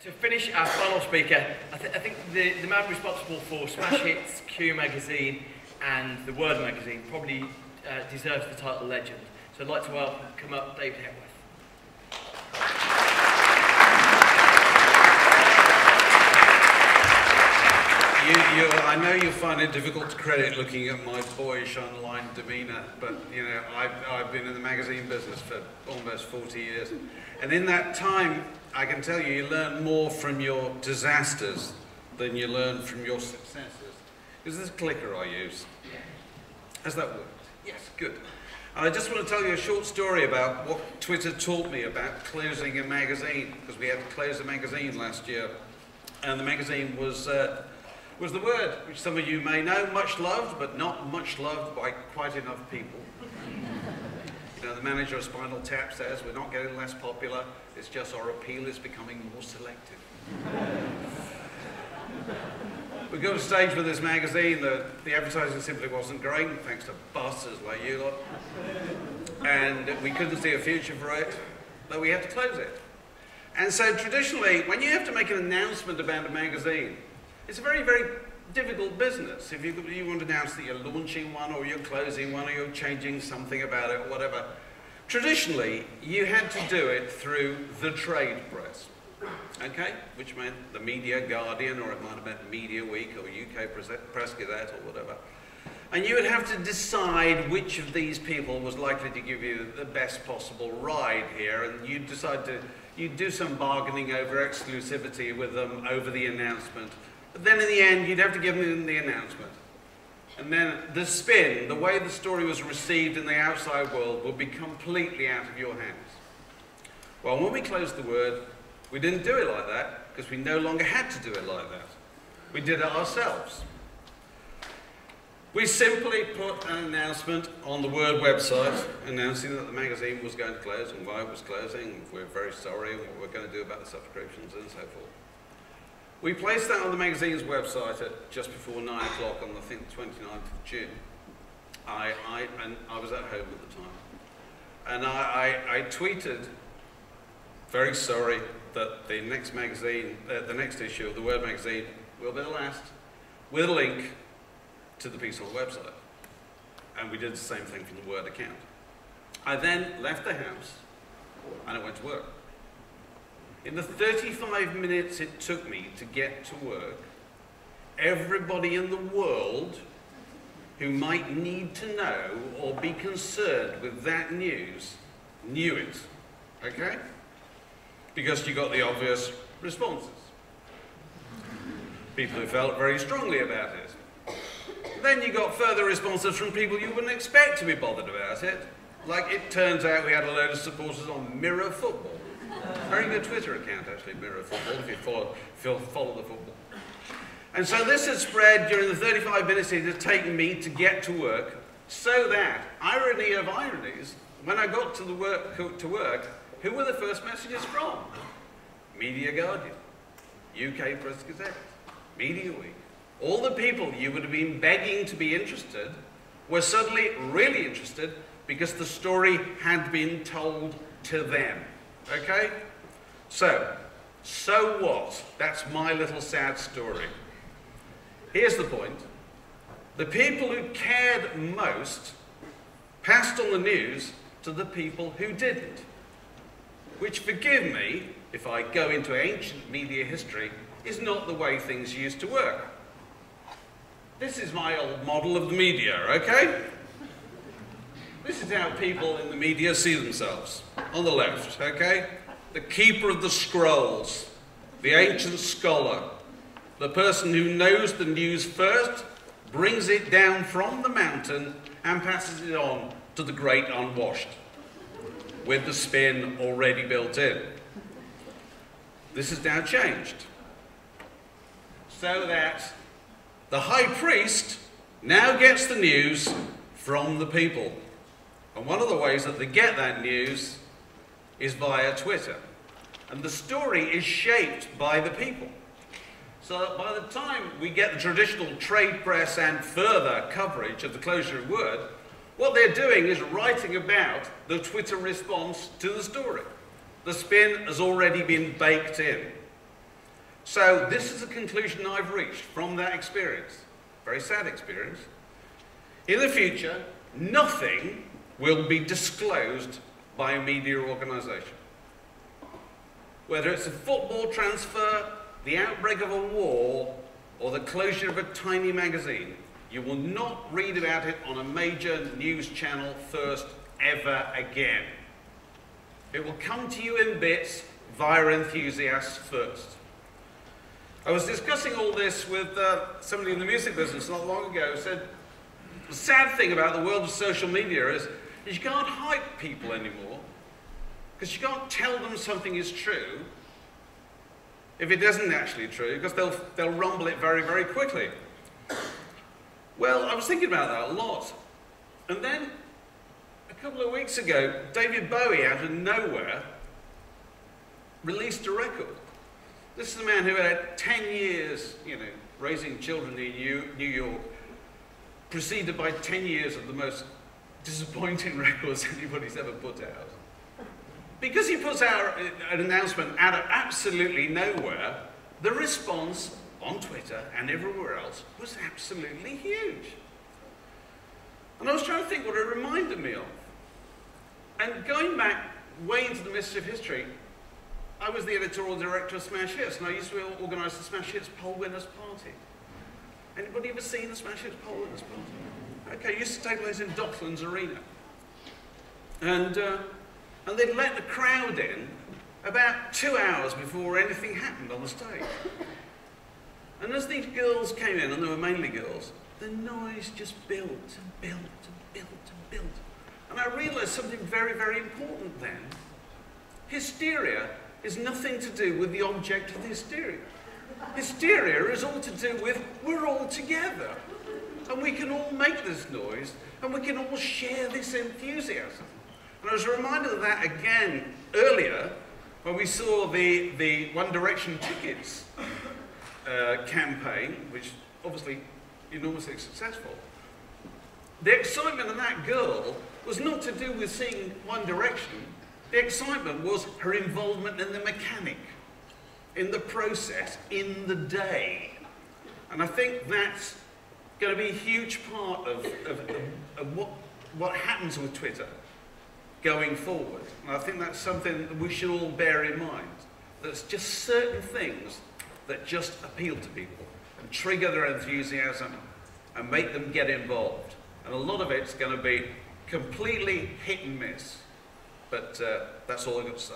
To finish our final speaker, I think the man responsible for Smash Hits, Q Magazine and the Word Magazine probably deserves the title Legend. So I'd like to welcome up David Hepworth. I know you find it difficult to credit looking at my boyish online demeanour, but you know, I've been in the magazine business for almost 40 years. And in that time, I can tell you, you learn more from your disasters than you learn from your successes. Is this clicker I use? Has that worked? Yes, good. And I just want to tell you a short story about what Twitter taught me about closing a magazine, because we had to close a magazine last year. And the magazine was The Word, which some of you may know, much loved, but not much loved by quite enough people. You know, the manager of Spinal Tap says, we're not getting less popular, it's just our appeal is becoming more selective. We got to a stage with this magazine that the advertising simply wasn't great, thanks to bastards like you lot. And we couldn't see a future for it, but we had to close it. And so traditionally, when you have to make an announcement about a magazine, it's a very, very difficult business. If you want to announce that you're launching one, or you're closing one, or you're changing something about it, or whatever. Traditionally, you had to do it through the trade press, okay? Which meant the Media Guardian, or it might have meant Media Week, or UK Press Gazette, or whatever. And you would have to decide which of these people was likely to give you the best possible ride here, and you'd decide to, you'd do some bargaining over exclusivity with them over the announcement. But then in the end, you'd have to give them the announcement. And then the spin, the way the story was received in the outside world, would be completely out of your hands. Well, when we closed The Word, we didn't do it like that, because we no longer had to do it like that. We did it ourselves. We simply put an announcement on the Word website announcing that the magazine was going to close and why it was closing. We're very sorry and what we're going to do about the subscriptions and so forth. We placed that on the magazine's website at just before 9 o'clock on, I think, the 29th of June. I was at home at the time. And I tweeted, very sorry that the next magazine, the next issue of the Word magazine will be the last, with a link to the piece on the website. And we did the same thing from the Word account. I then left the house and I went to work. In the 35 minutes it took me to get to work, everybody in the world who might need to know or be concerned with that news knew it, okay? Because you got the obvious responses. People who felt very strongly about it. Then you got further responses from people you wouldn't expect to be bothered about it. Like it turns out we had a load of supporters on Mirror Football. Very good Twitter account, actually, Mirror Football, if you follow the football. And so this had spread during the 35 minutes it had taken me to get to work, so that, irony of ironies, when I got to work, who were the first messages from? Media Guardian, UK Press Gazette, Media Week. All the people you would have been begging to be interested were suddenly really interested because the story had been told to them. Okay? So what? That's my little sad story. Here's the point. The people who cared most passed on the news to the people who didn't. Which, forgive me, if I go into ancient media history, is not the way things used to work. This is my old model of the media, okay? This is how people in the media see themselves. On the left, okay? The keeper of the scrolls, the ancient scholar, the person who knows the news first, brings it down from the mountain and passes it on to the great unwashed, with the spin already built in. This has now changed. So that the high priest now gets the news from the people. And one of the ways that they get that news is via Twitter. And the story is shaped by the people. So that by the time we get the traditional trade press and further coverage of the closure of Word, what they're doing is writing about the Twitter response to the story. The spin has already been baked in. So this is the conclusion I've reached from that experience, very sad experience. In the future, nothing will be disclosed by a media organisation. Whether it's a football transfer, the outbreak of a war, or the closure of a tiny magazine, you will not read about it on a major news channel first ever again. It will come to you in bits via enthusiasts first. I was discussing all this with somebody in the music business not long ago who said, the sad thing about the world of social media is you can't hype people anymore, because you can't tell them something is true if it isn't actually true, because they'll rumble it very, very quickly. Well, I was thinking about that a lot. And then, a couple of weeks ago, David Bowie, out of nowhere, released a record. This is a man who had 10 years, raising children in New York, preceded by 10 years of the most disappointing records anybody's ever put out. Because he puts out an announcement out of absolutely nowhere, the response on Twitter and everywhere else was absolutely huge. And I was trying to think what it reminded me of. And going back way into the midst of history, I was the editorial director of Smash Hits, and I used to organise the Smash Hits Poll Winners Party. Anybody ever seen the Smash Hits Poll Winners Party? Okay, it used to take place in Docklands Arena. And they'd let the crowd in about 2 hours before anything happened on the stage. And as these girls came in, and they were mainly girls, the noise just built and built and built and built. And I realised something very, very important then. Hysteria is nothing to do with the object of the hysteria. Hysteria is all to do with we're all together. And we can all make this noise, and we can all share this enthusiasm. And I was reminded of that again earlier when we saw the One Direction tickets campaign, which obviously enormously successful. The excitement of that girl was not to do with seeing One Direction. The excitement was her involvement in the mechanic, in the process, in the day. And I think that's going to be a huge part of what happens with Twitter going forward. And I think that's something that we should all bear in mind. There's just certain things that just appeal to people and trigger their enthusiasm and make them get involved. And a lot of it's going to be completely hit and miss. But that's all I've got to say.